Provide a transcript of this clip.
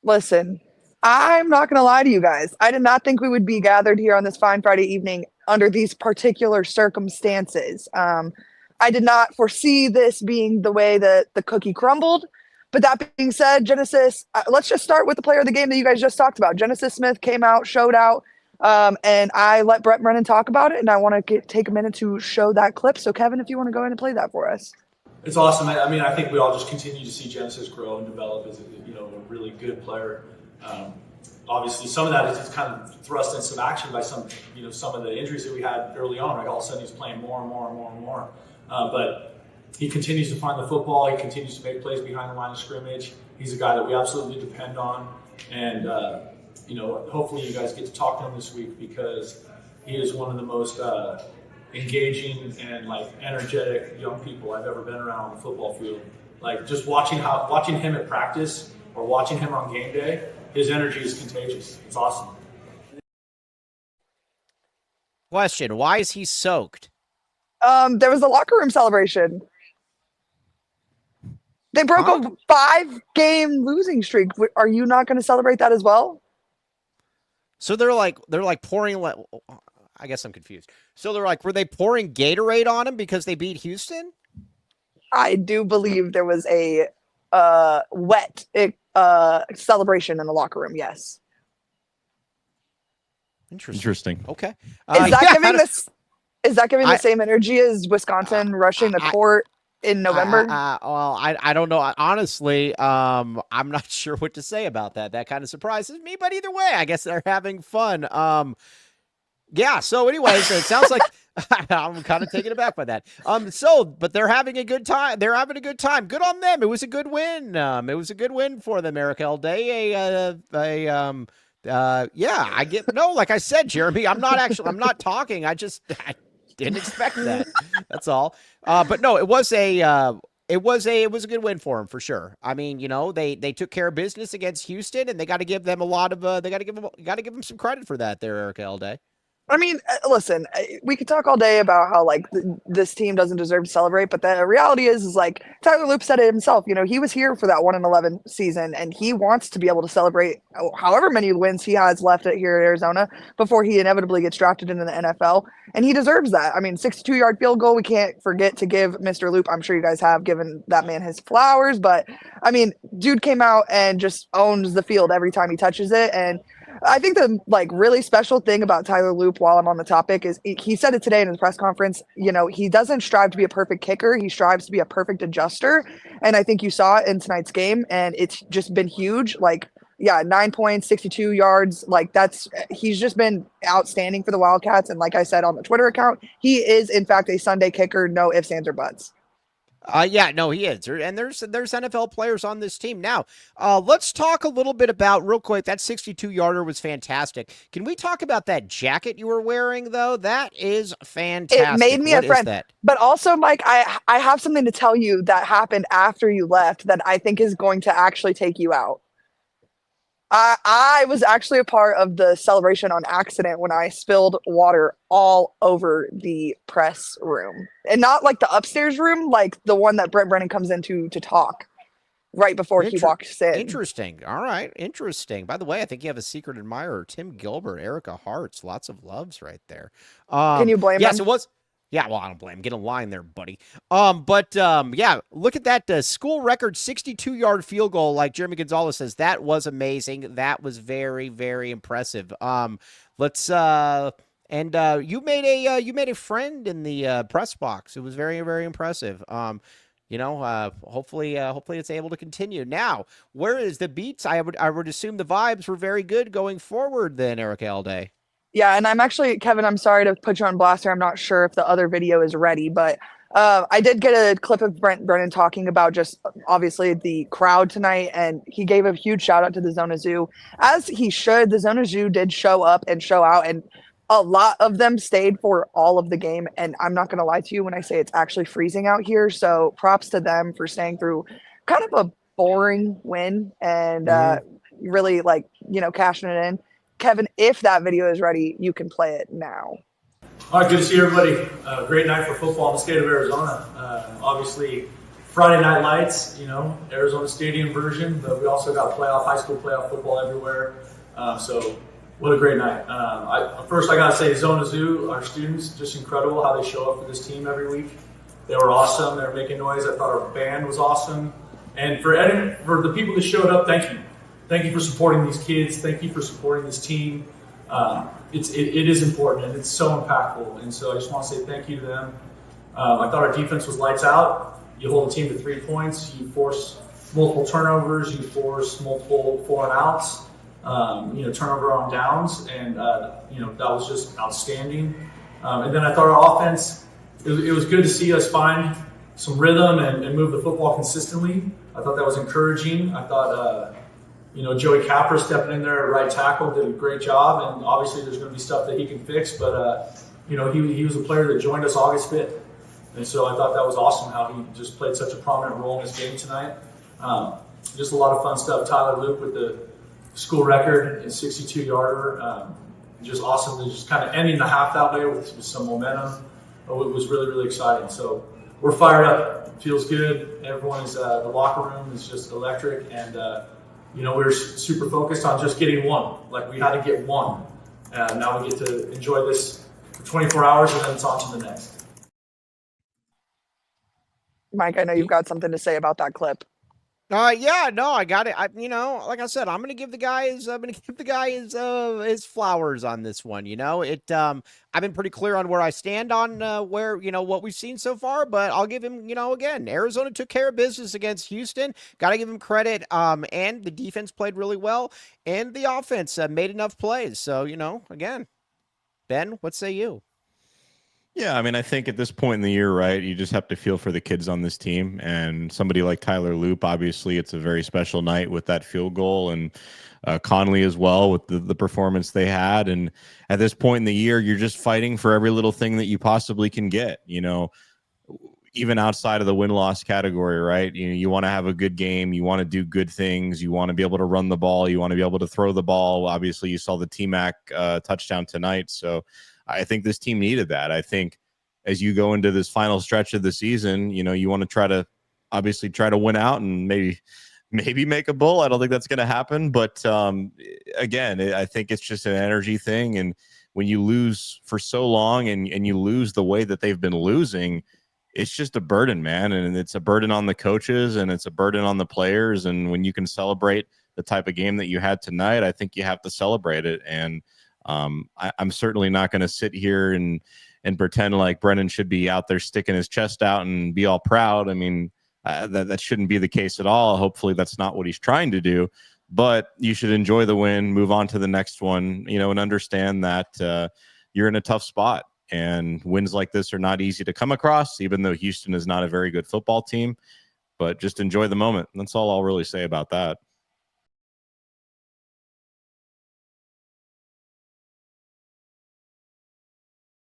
Listen, I'm not going to lie to you guys. I did not think we would be gathered here on this fine Friday evening under these particular circumstances. I did not foresee this being the way that the cookie crumbled. But that being said, Genesis, let's just start with the player of the game that you guys just talked about. Genesis Smith came out, showed out, and I let Brent Brennan talk about it, and I want to take a minute to show that clip. So, Kevin, if you want to go ahead and play that for us. It's awesome. I mean, I think we all just continue to see Genesis grow and develop as a really good player. Obviously, some of that is just kind of thrust in some action by some of the injuries that we had early on. Right, all of a sudden he's playing more and more and more and more. But he continues to find the football. He continues to make plays behind the line of scrimmage. He's a guy that we absolutely depend on. And hopefully you guys get to talk to him this week because he is one of the most engaging and energetic young people I've ever been around on the football field. Like just watching him at practice or watching him on game day, his energy is contagious. It's awesome. Question: why is he soaked? There was a locker room celebration. They broke a 5-game losing streak. Are you not going to celebrate that as well? So they're pouring. I guess I'm confused. So they're were they pouring Gatorade on him because they beat Houston? I do believe there was a wet celebration in the locker room. Yes. Interesting. Okay. Is that giving the same energy as Wisconsin rushing the court in November? Well, I don't know. Honestly, I'm not sure what to say about that. That kind of surprises me. But either way, I guess they're having fun. Yeah. So, anyways, it sounds like I'm kind of taken aback by that. But they're having a good time. They're having a good time. Good on them. It was a good win. It was a good win for them, Erika all day. Yeah, I get like I said, Jeremy, I'm not talking. I didn't expect that. That's all. But no, it was a good win for him for sure. I mean, they took care of business against Houston, and they got to give them got to give them some credit for that there, Erika all day. I mean, listen, we could talk all day about how this team doesn't deserve to celebrate, but the reality is Tyler Loop said it himself. He was here for that 1-11 season, and he wants to be able to celebrate however many wins he has left here at Arizona before he inevitably gets drafted into the NFL, and he deserves that. I mean, 62-yard field goal. We can't forget to give Mr. Loop. I'm sure you guys have given that man his flowers, but I mean, dude came out and just owns the field every time he touches it, and I think the really special thing about Tyler Loop, while I'm on the topic, is he said it today in his press conference. He doesn't strive to be a perfect kicker. He strives to be a perfect adjuster. And I think you saw it in tonight's game, and it's just been huge. 9 points, 62 yards. He's just been outstanding for the Wildcats. And like I said on the Twitter account, he is in fact a Sunday kicker. No ifs, ands, or buts. Yeah, no, he is. And there's NFL players on this team. Now, let's talk a little bit about, real quick, that 62-yarder was fantastic. Can we talk about that jacket you were wearing, though? That is fantastic. It made me a friend. But also, Mike, I have something to tell you that happened after you left that I think is going to actually take you out. I was actually a part of the celebration on accident when I spilled water all over the press room. And not the upstairs room, the one that Brent Brennan comes into to talk right before he walks in. Interesting. All right. Interesting. By the way, I think you have a secret admirer, Tim Gilbert, Erika Hartz. Lots of loves right there. Can you blame him? Yes, it was. Yeah, well, I don't blame him. Get a line there, buddy. Yeah, look at that school record 62-yard field goal. Like Jeremy Gonzalez says, that was amazing. That was very, very impressive. Let's and you made a friend in the press box. It was very, very impressive. Hopefully it's able to continue. Now, where is the beats? I would assume the vibes were very good going forward then, Erika all day. Yeah, and I'm actually, Kevin, I'm sorry to put you on blast here. I'm not sure if the other video is ready, but I did get a clip of Brent Brennan talking about just obviously the crowd tonight, and he gave a huge shout out to the Zona Zoo, as he should. The Zona Zoo did show up and show out, and a lot of them stayed for all of the game, and I'm not going to lie to you when I say it's actually freezing out here, so props to them for staying through kind of a boring win and really cashing it in. Kevin, if that video is ready, you can play it now. All right, good to see everybody. Great night for football in the state of Arizona. Obviously, Friday Night Lights, Arizona Stadium version, but we also got high school playoff football everywhere. So what a great night. First, I got to say, Zona Zoo, our students, just incredible how they show up for this team every week. They were awesome. They were making noise. I thought our band was awesome. And for the people that showed up, thank you. Thank you for supporting these kids. Thank you for supporting this team. It is important, and it's so impactful. And so I just want to say thank you to them. I thought our defense was lights out. You hold the team to 3 points. You force multiple turnovers. You force multiple 4-and-outs. Turnover on downs, and that was just outstanding. And then I thought our offense, it was good to see us find some rhythm and move the football consistently. I thought that was encouraging. I thought, Joey Capper stepping in there at right tackle did a great job, and obviously there's going to be stuff that he can fix, but he was a player that joined us August 5th. And so I thought that was awesome how he just played such a prominent role in this game tonight. Just a lot of fun stuff. Tyler Luke with the school record and 62-yarder. Just awesome to just kind of ending the half that way with some momentum. It was really, really exciting. So we're fired up. It feels good. Everyone's the locker room is just electric, and we're super focused on just getting one. Like, we had to get one. Now we get to enjoy this for 24 hours, and then it's on to the next. Mike, I know you've got something to say about that clip. Yeah, no, I got it. Like I said, I'm gonna give the guy his flowers on this one. I've been pretty clear on where I stand on where what we've seen so far, but I'll give him, again, Arizona took care of business against Houston. Got to give him credit. And the defense played really well, and the offense made enough plays. So again, Ben, what say you? Yeah, I mean, I think at this point in the year, right, you just have to feel for the kids on this team. And somebody like Tyler Loop, obviously, it's a very special night with that field goal, and Conley as well with the performance they had. And at this point in the year, you're just fighting for every little thing that you possibly can get, even outside of the win-loss category, right? You want to have a good game. You want to do good things. You want to be able to run the ball. You want to be able to throw the ball. Obviously, you saw the T-Mac touchdown tonight. So I think this team needed that. I think as you go into this final stretch of the season, you want to try to win out and maybe make a bowl. I don't think that's going to happen. But again, I think it's just an energy thing. And when you lose for so long and you lose the way that they've been losing, it's just a burden, man. And it's a burden on the coaches, and it's a burden on the players. And when you can celebrate the type of game that you had tonight, I think you have to celebrate it. And I'm certainly not going to sit here and pretend like Brennan should be out there sticking his chest out and be all proud. I mean, that shouldn't be the case at all. Hopefully that's not what he's trying to do, but you should enjoy the win, move on to the next one, and understand that you're in a tough spot, and wins like this are not easy to come across, even though Houston is not a very good football team. But just enjoy the moment. That's all I'll really say about that.